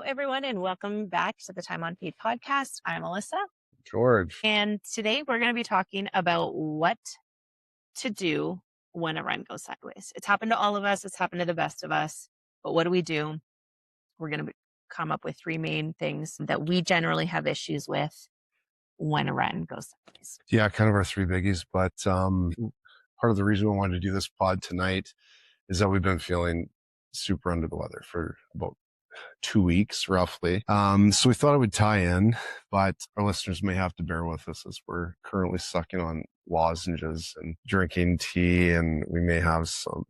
everyone, and welcome back to the Time on Feed podcast. I'm Alyssa, George. and today we're going to be talking about what to do when a run goes sideways. It's happened to all of us. It's happened to the best of us. But what do we do? We're going to come up with three main things that we generally have issues with when a run goes sideways. Yeah, kind of our three biggies. But part of the reason we wanted to do this pod tonight is that we've been feeling super under the weather for about 2 weeks, roughly. So we thought it would tie in, but our listeners may have to bear with us as we're currently sucking on lozenges and drinking tea, and we may have some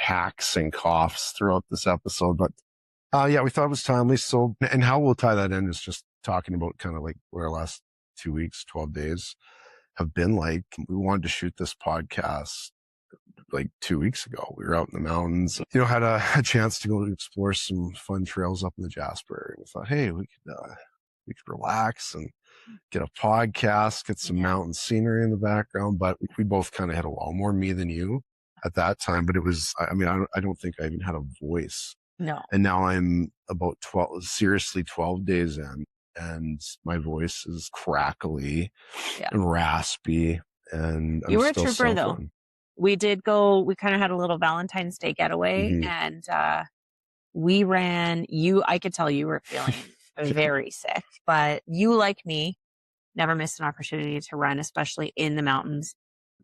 hacks and coughs throughout this episode. But yeah, we thought it was timely. So, and how we'll tie that in is just talking about kind of like where our last 2 weeks, 12 days have been like. We wanted to shoot this podcast like 2 weeks ago. We were out in the mountains, had a chance to go to explore some fun trails up in the Jasper area. We thought, hey, we could relax and get a podcast, get some mountain scenery in the background. But we both kind of had a wall, more me than you at that time. But it was, I don't think I even had a voice. No. And now I'm about 12 days in, and my voice is crackly and raspy. And you were a trooper though. We did go, we kind of had a little Valentine's Day getaway, and we ran, I could tell you were feeling very sick, but you, like me, never missed an opportunity to run, especially in the mountains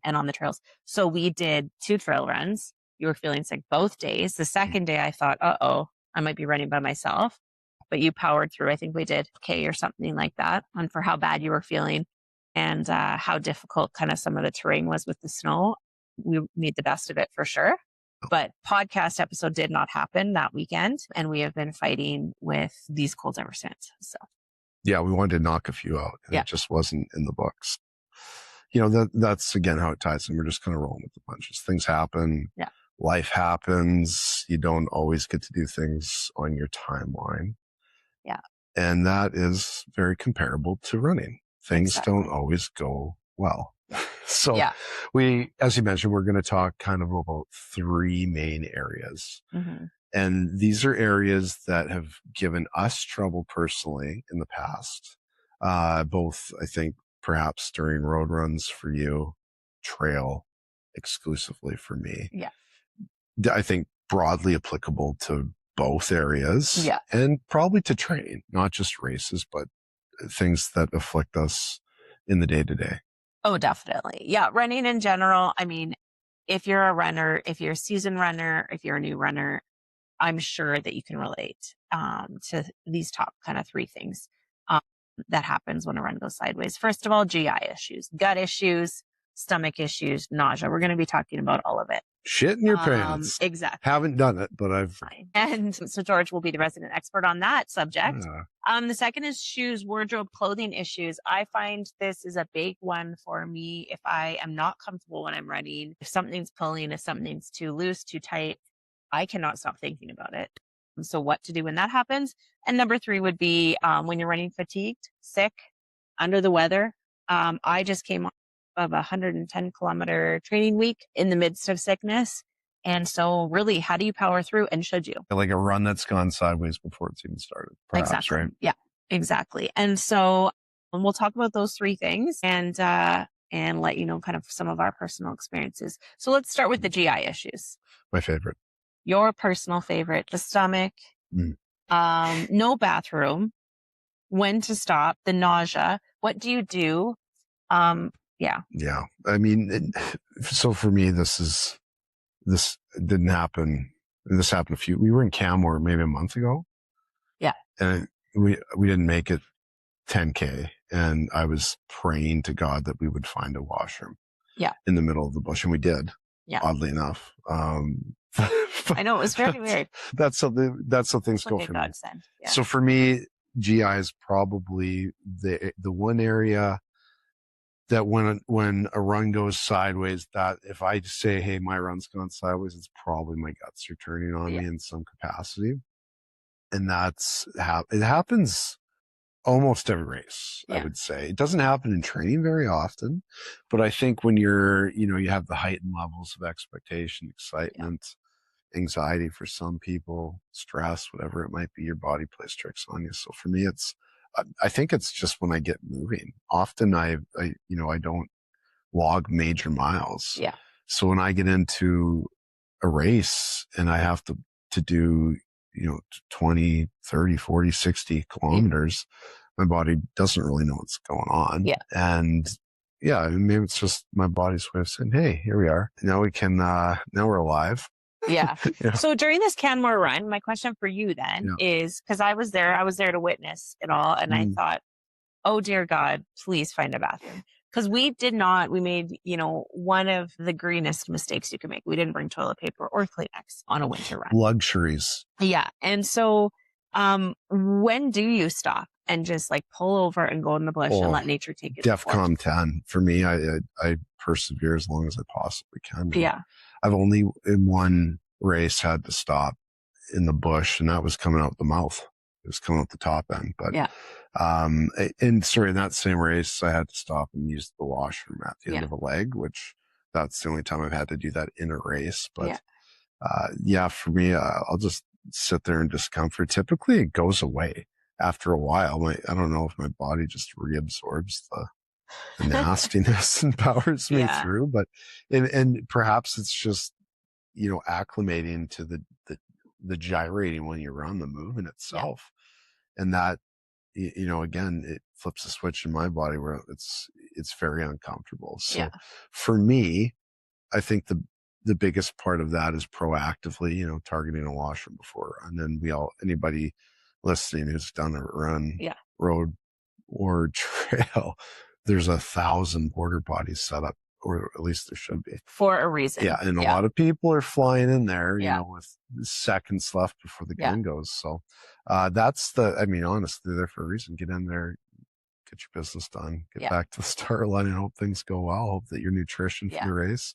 and on the trails. So we did 2 trail runs. You were feeling sick both days. The second day I thought, I might be running by myself, but you powered through. I think we did K or something like that, and for how bad you were feeling and how difficult kind of some of the terrain was with the snow. We made the best of it for sure. But podcast episode did not happen that weekend. And we have been fighting with these colds ever since. So yeah, we wanted to knock a few out. And it just wasn't in the books. That's again how it ties in. We're just kind of rolling with the punches. Things happen. Yeah. Life happens. You don't always get to do things on your timeline. Yeah. And that is very comparable to running. Things don't always go well. So we, as you mentioned, we're going to talk kind of about 3 main areas. And these are areas that have given us trouble personally in the past. Both, I think, perhaps during road runs for you, trail exclusively for me. Yeah. I think broadly applicable to both areas. Yeah. And probably to training, not just races, but things that afflict us in the day to day. Oh, definitely. Yeah. Running in general. I mean, if you're a runner, if you're a seasoned runner, if you're a new runner, I'm sure that you can relate to these top kind of 3 things that happens when a run goes sideways. First of all, GI issues, gut issues, stomach issues, nausea. We're going to be talking about all of it. Shit in your pants. Exactly. Haven't done it, but I've. And so George will be the resident expert on that subject. The second is shoes, wardrobe, clothing issues. I find this is a big one for me. If I am not comfortable when I'm running, if something's pulling, if something's too loose, too tight, I cannot stop thinking about it. So what to do when that happens. And number 3 would be when you're running fatigued, sick, under the weather. I just came of a 110 kilometer training week in the midst of sickness. And so really, how do you power through, and should you? Like a run that's gone sideways before it's even started. Perhaps, exactly. Right? Yeah, exactly. And so we'll talk about those 3 things and let you know kind of some of our personal experiences. So let's start with the GI issues. My favorite. Your personal favorite, the stomach, no bathroom, when to stop, the nausea. What do you do? Yeah. I mean, so for me, this didn't happen. This happened we were in Canmore maybe a month ago. Yeah. And we didn't make it 10K. And I was praying to God that we would find a washroom. Yeah. In the middle of the bush. And we did. Yeah. Oddly enough. I know, it was very weird. That's how things go for me. Yeah. So for me, GI is probably the one area that when a run goes sideways, that if I say, hey, my run's gone sideways, it's probably my guts are turning on me in some capacity. And it happens almost every race, I would say. It doesn't happen in training very often, but I think when you have the heightened levels of expectation, excitement, anxiety for some people, stress, whatever it might be, your body plays tricks on you. So for me, I think it's just when I get moving. Often I don't log major miles. Yeah. So when I get into a race and I have to do, 20, 30, 40, 60 kilometers, my body doesn't really know what's going on. Yeah. And yeah, maybe it's just my body's way of saying, hey, here we are. Now we can, now we're alive. Yeah. Yeah. So during this Canmore run, my question for you then is, because I was there to witness it all. And I thought, oh dear God, please find a bathroom. Because we made, one of the greenest mistakes you can make. We didn't bring toilet paper or Kleenex on a winter run. Luxuries. Yeah. And so, when do you stop and just like pull over and go in the bush and let nature take its course? DEFCON 10. For me, I persevere as long as I possibly can. Yeah. I've only in one race had to stop in the bush, and that was coming out the mouth. It was coming out the top end. But yeah. In that same race, I had to stop and use the washroom at the end of a leg, which that's the only time I've had to do that in a race. But for me, I'll just sit there in discomfort. Typically it goes away after a while. I don't know if my body just reabsorbs the nastiness and powers me through, but, and perhaps it's just, acclimating to the gyrating when you run, the movement itself. And that, again, it flips a switch in my body where it's very uncomfortable. So for me, I think the biggest part of that is proactively, targeting a washroom before. And then anybody listening who's done a run, road or trail, there's 1,000 border potties set up, or at least there should be. For a reason. Yeah. And a lot of people are flying in there, with seconds left before the gun goes. So, honestly, they're there for a reason. Get in there, get your business done, get back to the start line, and hope things go well. Hope that your nutrition for the race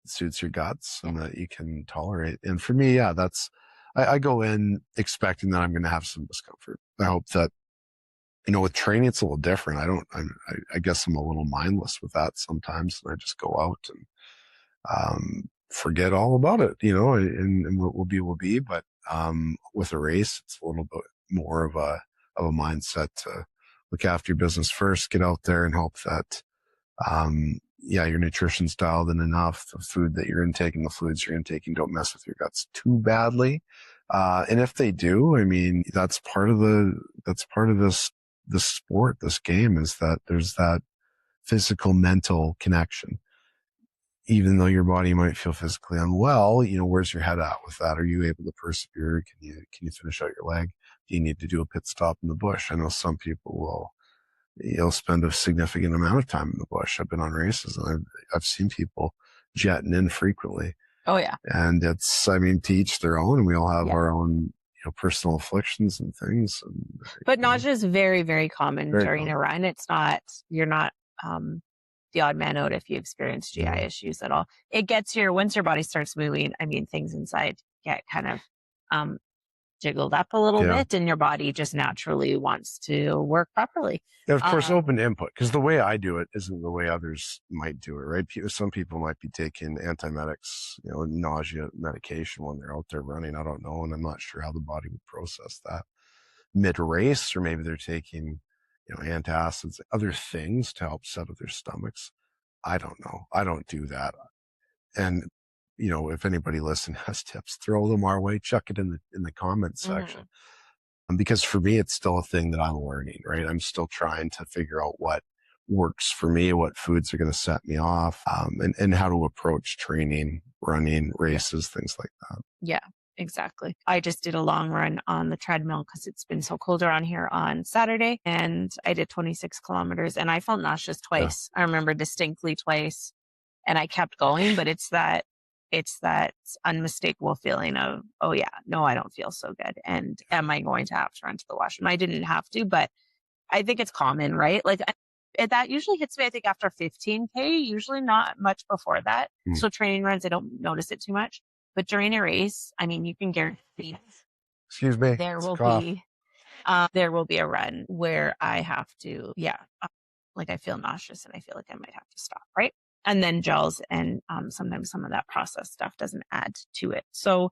suits your guts and that you can tolerate. And for me, I go in expecting that I'm going to have some discomfort. I hope that, with training, it's a little different. I guess I'm a little mindless with that sometimes. And I just go out and, forget all about it, and what will be. But, with a race, it's a little bit more of a mindset to look after your business first, get out there and hope that, your nutrition's dialed in enough. The food that you're intaking, the fluids you're intaking don't mess with your guts too badly. And if they do, that's part of this sport, this game, is that there's that physical mental connection. Even though your body might feel physically unwell, where's your head at with that? Are you able to persevere? Can you finish out your leg? Do you need to do a pit stop in the bush? I know some people will, spend a significant amount of time in the bush. I've been on races and I've seen people jetting in frequently. Oh yeah. And it's, to each their own, and we all have our own, personal afflictions and things. But nausea is very, very common during a run. You're not, the odd man out if you experience GI issues at all. It gets once your body starts moving, things inside get kind of, jiggled up a little bit, and your body just naturally wants to work properly. And of course, open input, because the way I do it isn't the way others might do it, right? Some people might be taking antiemetics, nausea medication when they're out there running. I don't know, and I'm not sure how the body would process that mid-race, or maybe they're taking, antacids, other things to help settle their stomachs. I don't know. I don't do that. And if anybody listening has tips, throw them our way, chuck it in the comments section. Because for me, it's still a thing that I'm learning, right? I'm still trying to figure out what works for me, what foods are going to set me off, and how to approach training, running, races, things like that. Yeah, exactly. I just did a long run on the treadmill because it's been so cold around here on Saturday, and I did 26 kilometers and I felt nauseous twice. I remember distinctly twice, and I kept going, but it's that unmistakable feeling of, oh yeah, no, I don't feel so good. And am I going to have to run to the washroom? I didn't have to, but I think it's common, right? Like that usually hits me, I think, after 15K, usually not much before that. So training runs, I don't notice it too much. But during a race, you can guarantee Excuse me. There will be a run where I have to, I feel nauseous and I feel like I might have to stop, right? and then gels, and sometimes some of that processed stuff doesn't add to it. So,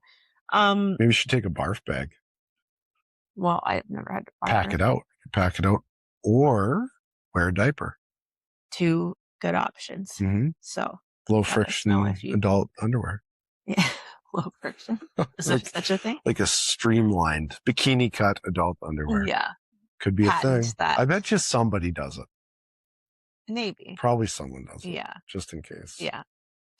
Maybe you should take a barf bag. well, I've never had to Pack it out, or wear a diaper. 2 good options. Mm-hmm. So Low friction adult underwear. Yeah, low friction. Is there such a thing? Like a streamlined bikini cut adult underwear. Yeah. Could be Patent a thing. that. I bet you somebody does it. Maybe. Probably someone does it. Yeah. Just in case. Yeah.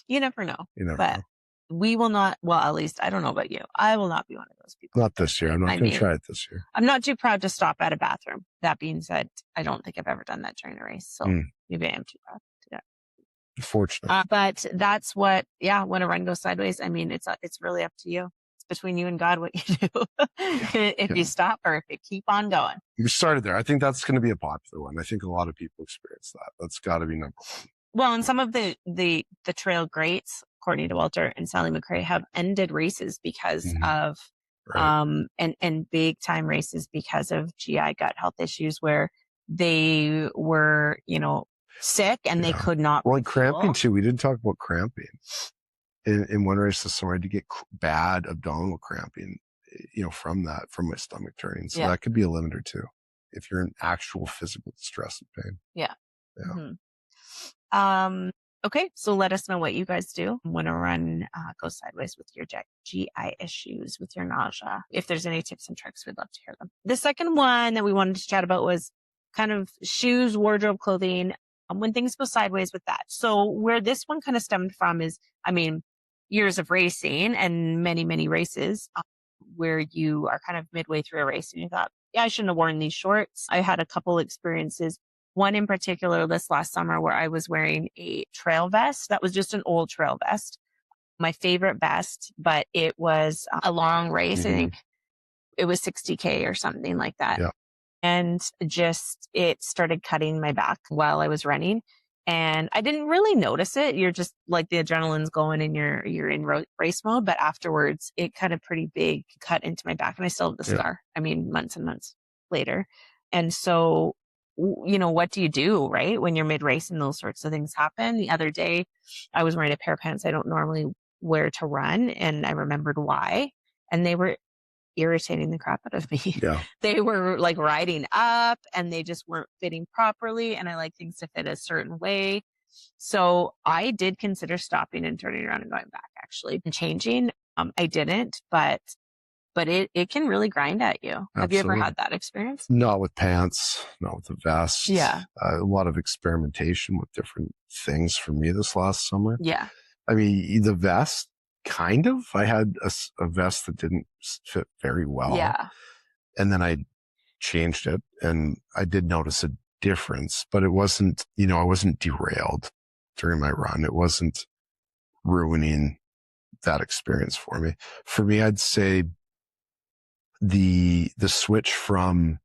You never know. You never but know. We will not, well, at least I don't know about you. I will not be one of those people. Not this year. I'm not going to try it this year. I'm not too proud to stop at a bathroom. That being said, I don't think I've ever done that during a race. So maybe I am too proud to do that. Fortunate. But that's what, when a run goes sideways, I mean, it's really up to you. It's between you and God what you do. If you stop or if you keep on going. You started there. I think that's going to be a popular one. I think a lot of people experience that. That's got to be number one. Well, and some of the trail greats, Courtney DeWalter and Sally McRae, have ended races because of, and big time races because of GI gut health issues where they were, sick and they could not. Well, and cramping too. We didn't talk about cramping. In one race this summer, I did get bad abdominal cramping, from my stomach turning. So that could be a limiter too, if you're in actual physical distress and pain. Yeah. Yeah. Okay, so let us know what you guys do when a run goes sideways with your GI issues, with your nausea. If there's any tips and tricks, we'd love to hear them. The second one that we wanted to chat about was kind of shoes, wardrobe, clothing, when things go sideways with that. So where this one kind of stemmed from is, years of racing and many, many races where you are kind of midway through a race and you thought, I shouldn't have worn these shorts. I had a couple experiences. One in particular this last summer where I was wearing a trail vest that was just an old trail vest. My favorite vest, but it was a long race. I think it was 60K or something like that. Yeah. And it started cutting my back while I was running. And I didn't really notice it. You're just like the adrenaline's going and you're in race mode. But afterwards, it cut a pretty big cut into my back and I still have the scar. Months and months later. And so, what do you do, right? When you're mid-race and those sorts of things happen. The other day, I was wearing a pair of pants I don't normally wear to run, and I remembered why. And they were irritating the crap out of me. Yeah. They were like riding up and they just weren't fitting properly. And I like things to fit a certain way. So I did consider stopping and turning around and going back, actually, and changing. I didn't, but it can really grind at you. Absolutely. Have you ever had that experience? Not with pants, not with the vest. Yeah. A lot of experimentation with different things for me this last summer. Yeah. The vest, kind of. I had a vest that didn't fit very well. Yeah. And then I changed it and I did notice a difference, but it wasn't, I wasn't derailed during my run. It wasn't ruining that experience for me. For me, I'd say the switch from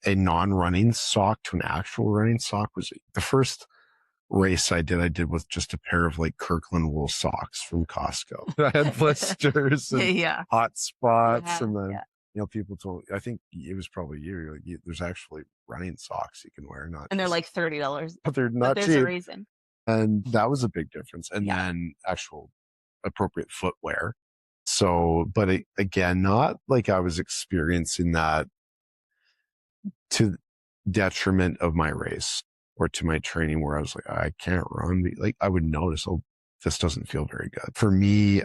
a non-running sock to an actual running sock was the first race I did with just a pair of like Kirkland wool socks from Costco. I had blisters and hot spots. And then, people told, I think it was probably you, like, there's actually running socks you can wear. And they're like $30. But they're not cheap. There's a reason. And that was a big difference. And then actual appropriate footwear. So, but again, not like I was experiencing that to detriment of my race or to my training where I was like, I can't run. Like I would notice, this doesn't feel very good. For me,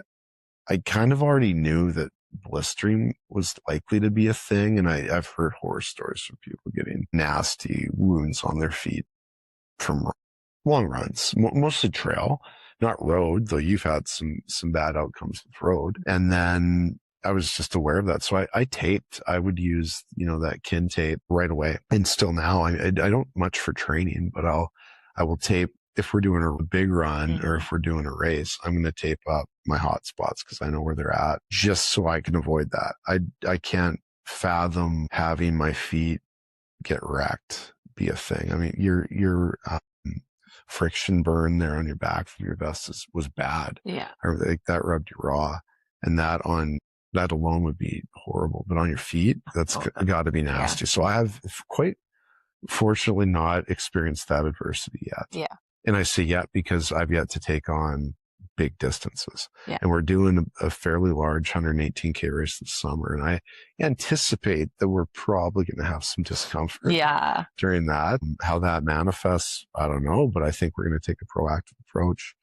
I kind of already knew that blistering was likely to be a thing. And I've heard horror stories from people getting nasty wounds on their feet from long runs, mostly trail. Not road, though you've had some bad outcomes with road. And then I was just aware of that. So I taped. I would use, that kin tape right away. And still now, I don't much for training, but I will tape if we're doing a big run or if we're doing a race. I'm going to tape up my hot spots because I know where they're at, just so I can avoid that. I can't fathom having my feet get wrecked be a thing. Your friction burn there on your back from your vest was bad. Yeah. That rubbed you raw, and that alone would be horrible. But on your feet, that's got to be nasty. Yeah. So I have quite fortunately not experienced that adversity yet. Yeah. And I say yet because I've yet to take on big distances. Yeah. And we're doing a fairly large 118K race this summer. And I anticipate that we're probably going to have some discomfort Yeah. during that. How that manifests, I don't know, but I think we're going to take a proactive approach,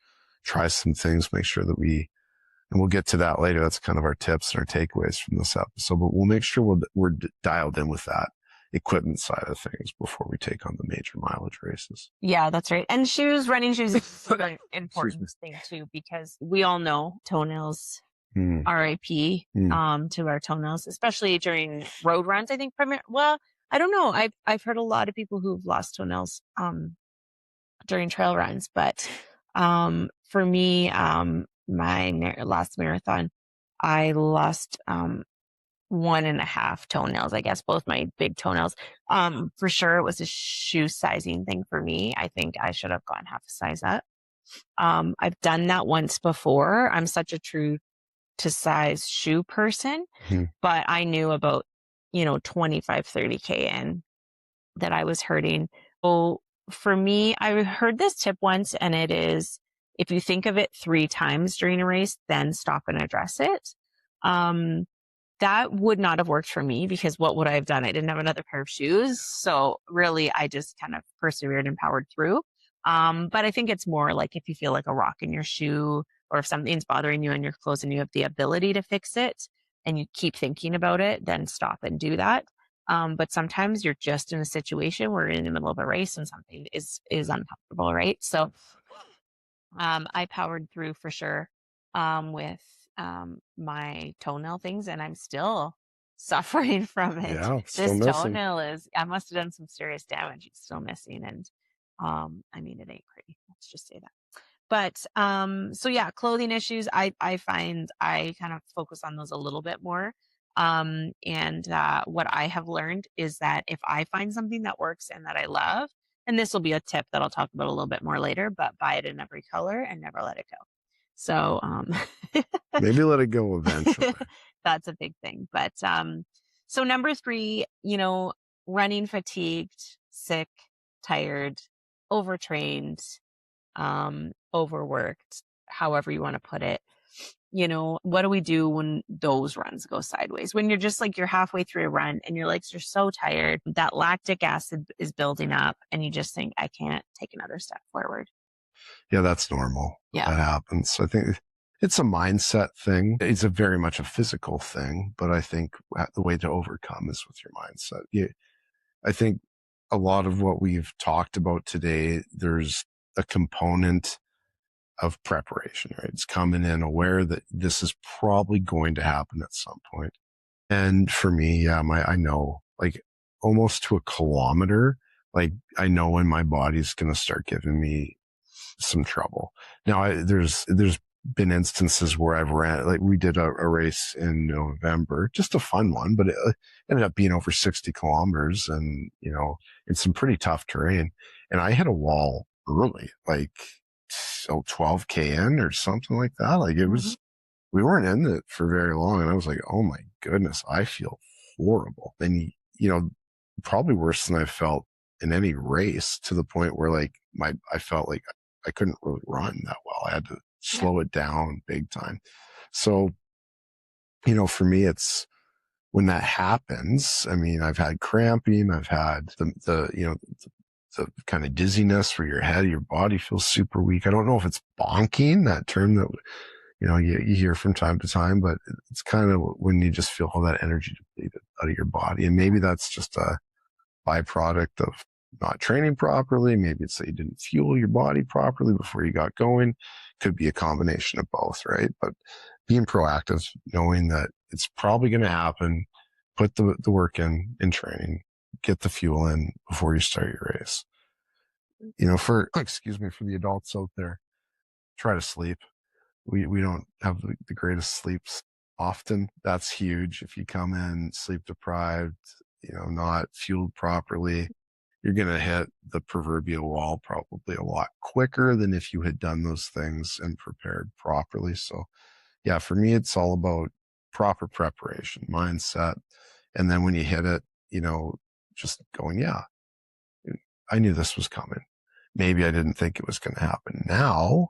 try some things, make sure that and we'll get to that later. That's kind of our tips and our takeaways from this episode, but we'll make sure we're dialed in with that equipment side of things before we take on the major mileage races. Yeah, that's right. And running shoes is an important thing too, because we all know toenails, RIP, to our toenails, especially during road runs. I think well, I don't know. I've heard a lot of people who've lost toenails, during trail runs, but, for me, my last marathon, I lost, 1.5 toenails, I guess, both my big toenails. For sure, it was a shoe sizing thing for me. I think I should have gone half a size up. I've done that once before. I'm such a true to size shoe person, but I knew about, 25, 30K in that I was hurting. So for me, I heard this tip once, and it is if you think of it 3 times during a race, then stop and address it. That would not have worked for me because what would I have done? I didn't have another pair of shoes. So really, I just kind of persevered and powered through. But I think it's more like if you feel like a rock in your shoe or if something's bothering you in your clothes and you have the ability to fix it and you keep thinking about it, then stop and do that. But sometimes you're just in a situation where you're in the middle of a race and something is uncomfortable, right? So I powered through for sure with my toenail things, and I'm still suffering from it. Yeah, still This missing. toenail I must have done some serious damage. It's still missing, and I mean, it ain't pretty. Let's just say that. But so yeah, clothing issues. I find I kind of focus on those a little bit more. And what I have learned is that if I find something that works and that I love, and this will be a tip that I'll talk about a little bit more later, but buy it in every color and never let it go. So maybe let it go eventually. that's a big thing. But so number 3, running fatigued, sick, tired, overtrained, overworked, however you want to put it. What do we do when those runs go sideways? When you're just like, you're halfway through a run and your legs are so tired, that lactic acid is building up and you just think, I can't take another step forward. Yeah, that's normal. Yeah. That happens. I think it's a mindset thing. It's a very much a physical thing, but I think the way to overcome is with your mindset. I think a lot of what we've talked about today, there's a component of preparation, right? It's coming in aware that this is probably going to happen at some point. And for me, yeah, I know, like almost to a kilometer, like I know when my body's going to start giving me some trouble. Now, there's been instances where I've ran, like we did a race in November, just a fun one, but it ended up being over 60 kilometers and, in some pretty tough terrain. And I hit a wall early, like 12K in or something like that. Like it was, we weren't in it for very long. And I was like, oh my goodness, I feel horrible. And, probably worse than I felt in any race, to the point where like I felt like I couldn't really run that well. I had to slow it down big time. So, for me, it's when that happens, I mean, I've had cramping, I've had the kind of dizziness where your body feels super weak. I don't know if it's bonking, that term that, you hear from time to time, but it's kind of when you just feel all that energy depleted out of your body. And maybe that's just a byproduct of not training properly. Maybe it's that you didn't fuel your body properly before you got going. Could be a combination of both, right? But being proactive, knowing that it's probably going to happen, put the work in training, get the fuel in before you start your race. For the adults out there, try to sleep. We don't have the greatest sleeps often. That's huge. If you come in sleep deprived, not fueled properly, you're going to hit the proverbial wall probably a lot quicker than if you had done those things and prepared properly. So yeah, for me, it's all about proper preparation, mindset. And then when you hit it, just going, yeah, I knew this was coming. maybe I didn't think it was going to happen now,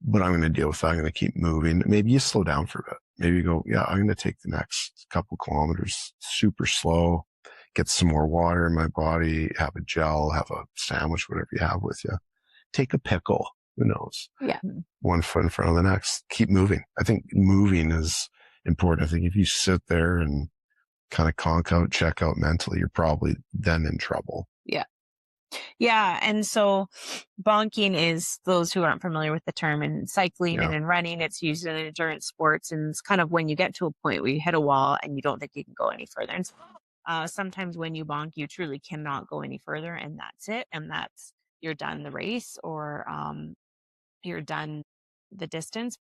but I'm going to deal with that. I'm going to keep moving. Maybe you slow down for a bit. Maybe you go, yeah, I'm going to take the next couple kilometers super slow, get some more water in my body, have a gel, have a sandwich, whatever you have with you. Take a pickle. Who knows? Yeah. One foot in front of the next. Keep moving. I think moving is important. I think if you sit there and kind of conk out, check out mentally, you're probably then in trouble. Yeah. Yeah. And so bonking is, those who aren't familiar with the term, in cycling and in running, it's used in endurance sports. And it's kind of when you get to a point where you hit a wall and you don't think you can go any further. And so, sometimes when you bonk, you truly cannot go any further, and that's it. And that's, you're done the race, or you're done the distance.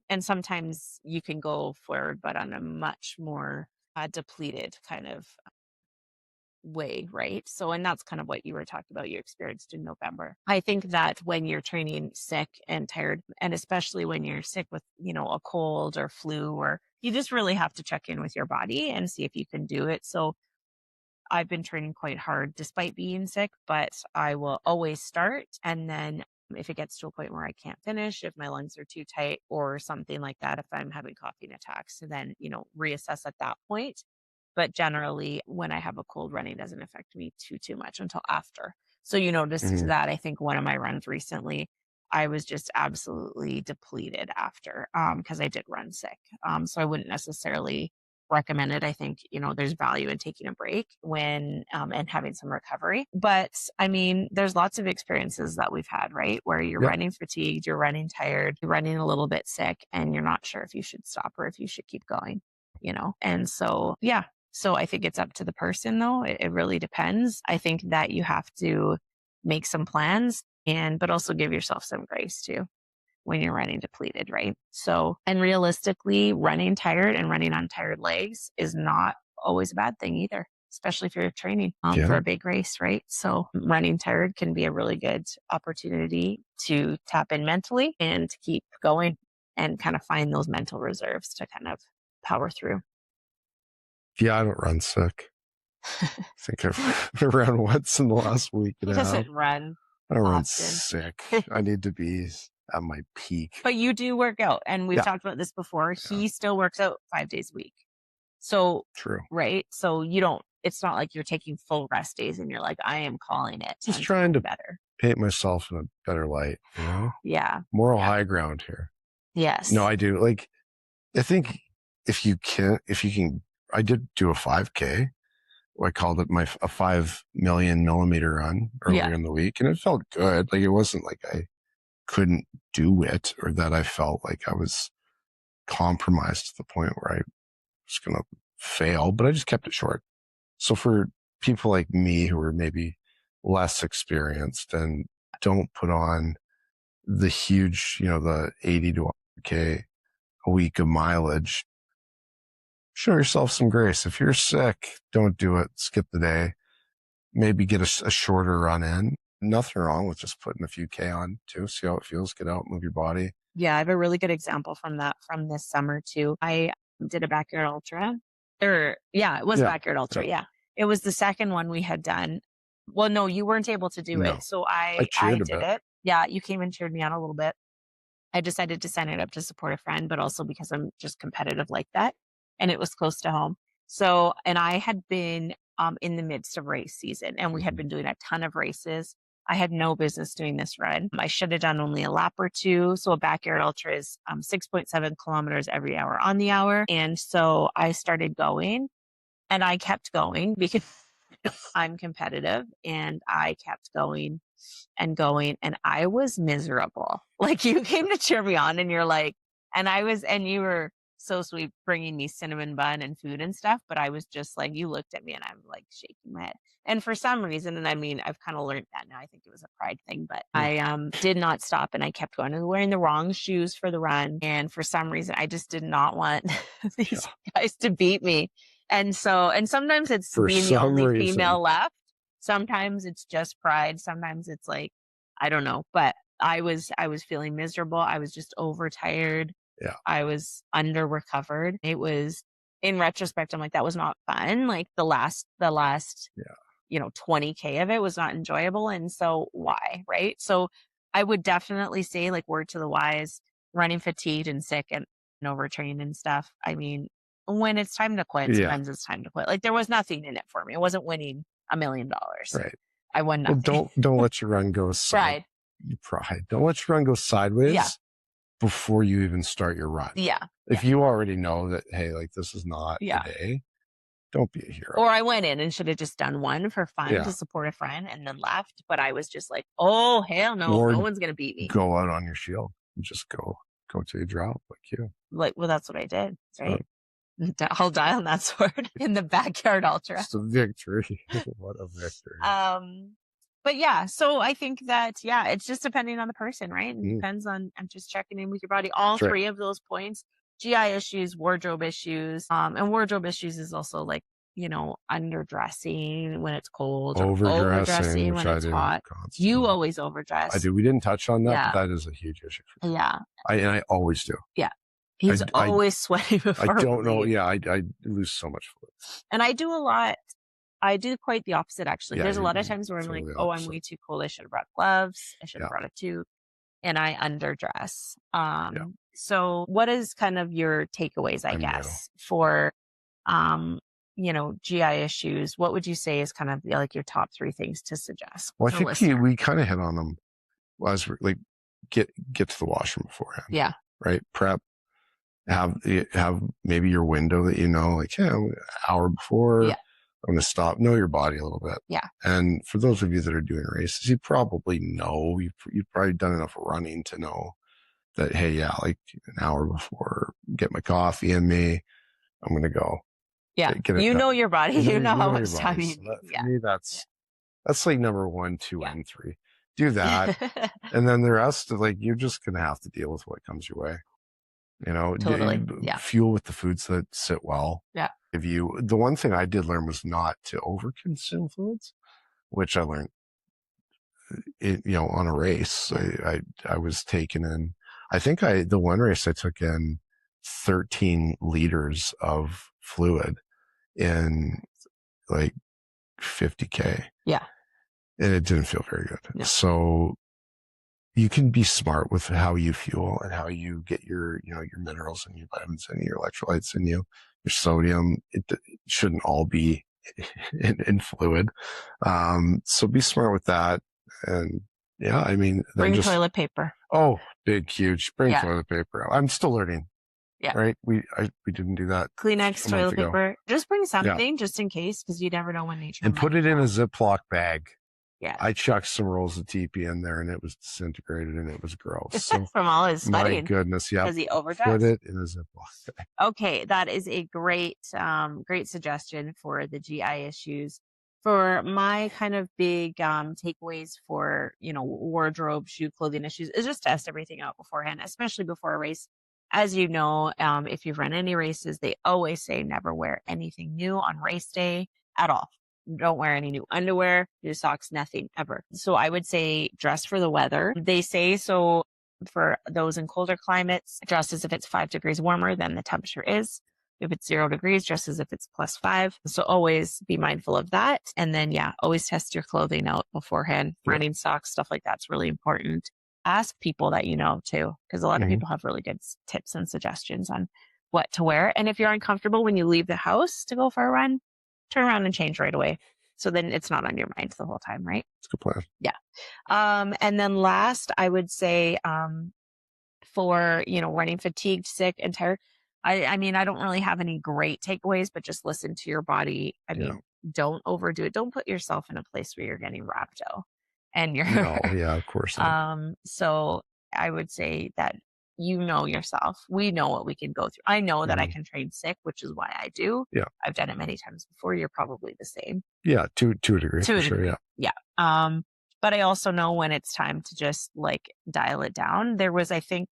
And sometimes you can go forward, but on a much more depleted kind of way, right? So, and that's kind of what you were talking about, you experienced in November. I think that when you're training sick and tired, and especially when you're sick with, a cold or flu, or you just really have to check in with your body and see if you can do it. So I've been training quite hard despite being sick, but I will always start. And then if it gets to a point where I can't finish, if my lungs are too tight or something like that, if I'm having coughing attacks, then, reassess at that point. But generally, when I have a cold, running doesn't affect me too much until after. So you noticed that, I think one of my runs recently, I was just absolutely depleted after, because I did run sick. So I wouldn't necessarily recommend it. I think, there's value in taking a break when, and having some recovery. But I mean, there's lots of experiences that we've had, right? Where you're running fatigued, you're running tired, you're running a little bit sick, and you're not sure if you should stop or if you should keep going, And so, yeah. So I think it's up to the person, though. It really depends. I think that you have to make some plans, but also give yourself some grace too when you're running depleted, right? So, and realistically, running tired and running on tired legs is not always a bad thing either, especially if you're training for a big race, right? So, running tired can be a really good opportunity to tap in mentally and to keep going and kind of find those mental reserves to kind of power through. Yeah, I don't run sick. I think I've run once in the last week and He a half. doesn't run I don't run often. sick. I need to be at my peak. But you do work out, and we've talked about this before. He still works out 5 days a week. So, True. right? So it's not like you're taking full rest days and you're like, I am calling it. Just trying to better paint myself in a better light, Yeah. Moral high ground here. Yes. No, I do. Like, I think if you can, I did do a 5K. I called it a 5 million millimeter run earlier in the week, and it felt good. Like, it wasn't like I couldn't do it or that I felt like I was compromised to the point where I was going to fail, but I just kept it short. So for people like me who are maybe less experienced and don't put on the huge, the 80 to 100K a week of mileage, show yourself some grace. If you're sick, don't do it. Skip the day. Maybe get a shorter run in. Nothing wrong with just putting a few K on too. See how it feels. Get out, move your body. Yeah, I have a really good example from this summer too. I did a backyard ultra. It was backyard ultra. Yeah. It was the second one we had done. Well, no, you weren't able to do it. So I did it. Yeah, you came and cheered me on a little bit. I decided to sign it up to support a friend, but also because I'm just competitive like that. And it was close to home. So, and I had been in the midst of race season, and we had been doing a ton of races. I had no business doing this run. I should have done only a lap or two. So a backyard ultra is 6.7 kilometers every hour on the hour. And so I started going, and I kept going because I'm competitive, and I kept going and going, and I was miserable. Like, you came to cheer me on, and you're like, and you were so sweet bringing me cinnamon bun and food and stuff, but I was just like, you looked at me and I'm like shaking my head. And for some reason, and I mean, I've kind of learned that now, I think it was a pride thing, but I did not stop, and I kept going. I was wearing the wrong shoes for the run. And for some reason, I just did not want these guys to beat me. And sometimes it's being the only female left. Sometimes it's just pride. Sometimes it's like, I don't know, but I was feeling miserable. I was just overtired. Yeah. I was under recovered. It was, in retrospect, I'm like, that was not fun. Like the last, 20K of it was not enjoyable. And so why? Right. So I would definitely say, like, word to the wise, running fatigued and sick and overtrained and stuff. I mean, when it's time to quit, Yeah. sometimes it's time to quit. Like, there was nothing in it for me. I wasn't winning $1 million. Right. I won Well, nothing. don't let your run go Pride. pride. Don't let your run go sideways Yeah. before you even start your run. Yeah. If you already know that, hey, like, this is not the Yeah. day, don't be a hero. Or I went in and should have just done one for fun Yeah. to support a friend and then left. But I was just like, oh, hell no, Or no one's going to beat me. Go out on your shield. Just go till you drop, like you. Like, well, that's what I did, So, right? I'll die on that sword in the backyard ultra. Just a victory. What a victory. But yeah, so I think that, yeah, it's just depending on the person, right? It depends on, I'm just checking in with your body. All That's three of those points, GI issues, wardrobe issues, and wardrobe issues is also like, underdressing when it's cold, or overdressing when it's hot. Constantly. You always overdress. I do. We didn't touch on that, Yeah. but that is a huge issue for me. Yeah. I always do. Yeah. He's always sweating before. I don't know. Yeah, I lose so much fluid. And I do a lot. I do quite the opposite, actually. Yeah, There's a lot of times where I'm like, oh, I'm way too cold. I should have brought gloves. I should have brought a tube. And I underdress. So what is kind of your takeaways, I guess, for, GI issues? What would you say is kind of like your top 3 things to suggest? Well, I think we kind of hit on them as like get to the washroom beforehand. Yeah. Right. Prep. Have maybe your window that like, an hour before. Yeah. I'm going to stop. Know your body a little bit. Yeah. And for those of you that are doing races, you probably know, you've probably done enough running to know that, hey, yeah, like an hour before, get my coffee in me. I'm going to go. Yeah. You know your body. You know how much time you need. For me, that's like number 1, 2, and 3. Do that. And then the rest of, like, you're just going to have to deal with what comes your way. Totally. Fuel with the foods that sit well. Yeah. The one thing I did learn was not to overconsume fluids, which I learned, on a race. I was taking in, I think the one race I took in 13 liters of fluid in like 50K. Yeah. And it didn't feel very good. Yeah. So you can be smart with how you fuel and how you get your minerals and your vitamins and your electrolytes and your sodium. It shouldn't all be in fluid. So be smart with that. And bring toilet paper. Oh, big, huge. Bring toilet paper. I'm still learning. Yeah. Right. We didn't do that. Kleenex, toilet paper. Just bring something just in case, because you never know when nature. And put it in a Ziploc bag. Yeah. I chucked some rolls of TP in there and it was disintegrated and it was gross. So from all his sweating. My goodness. Yeah. Because he overdressed. Put it in a Ziploc bag. Okay. That is a great suggestion for the GI issues. For my kind of big takeaways for, wardrobe, shoe, clothing issues is just test everything out beforehand, especially before a race. As you know, if you've run any races, they always say never wear anything new on race day at all. Don't wear any new underwear, new socks, nothing ever. So I would say dress for the weather. They say so for those in colder climates, dress as if it's 5 degrees warmer than the temperature is. If it's 0 degrees, dress as if it's +5. So always be mindful of that. And then, always test your clothing out beforehand. Running socks, stuff like that's really important. Ask people that you know too, because a lot of people have really good tips and suggestions on what to wear. And if you're uncomfortable when you leave the house to go for a run, turn around and change right away. So then it's not on your mind the whole time, right? That's a good plan. Yeah. And then last, I would say for, running fatigued, sick, and tired, I mean, I don't really have any great takeaways, but just listen to your body. I mean, don't overdo it. Don't put yourself in a place where you're getting rhabdo and you're of course not. So I would say that yourself. We know what we can go through. I know that I can train sick, which is why I do. Yeah. I've done it many times before. You're probably the same. Yeah, to a degree. To a sure, degree. Yeah. But I also know when it's time to just like dial it down. There was, I think,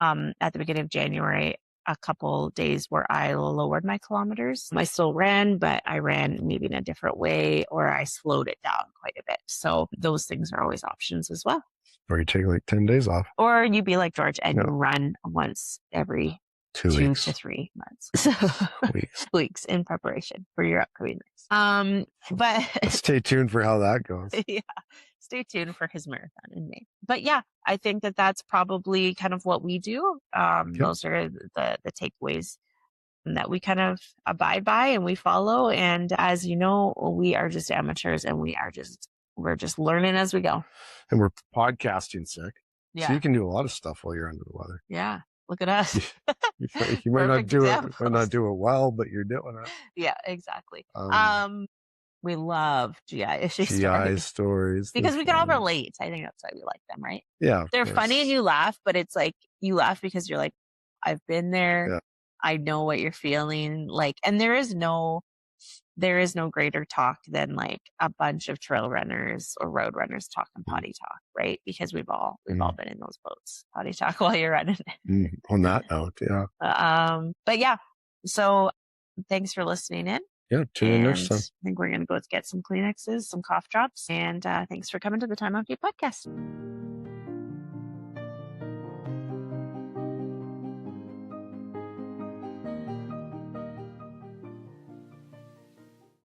at the beginning of January, a couple days where I lowered my kilometers. I still ran, but I ran maybe in a different way, or I slowed it down quite a bit. So those things are always options as well. Or you take like 10 days off. Or you be like George and run once every 2 2 weeks. to 3 months. So weeks in preparation for your upcoming race. But stay tuned for how that goes. Yeah, stay tuned for his marathon in May. But yeah, I think that that's probably kind of what we do. Those are the takeaways that we kind of abide by and we follow. And as you know, we are just amateurs and we're just learning as we go. And we're podcasting sick. Yeah. So you can do a lot of stuff while you're under the weather. Yeah. Look at us. You might not do it well, but you're doing it. Yeah, exactly. We love GI stories because we can all relate. I think that's why we like them, right? Yeah. They're funny and you laugh, but it's like you laugh because you're like, I've been there. Yeah. I know what you're feeling like. And there is no greater talk than like a bunch of trail runners or road runners talking potty talk, right? Because we've all been in those boats. Potty talk while you're running. On that note, yeah. But yeah, so thanks for listening in. Yeah, tune in next time. I think we're going to go get some Kleenexes, some cough drops, and thanks for coming to the Time Off You podcast.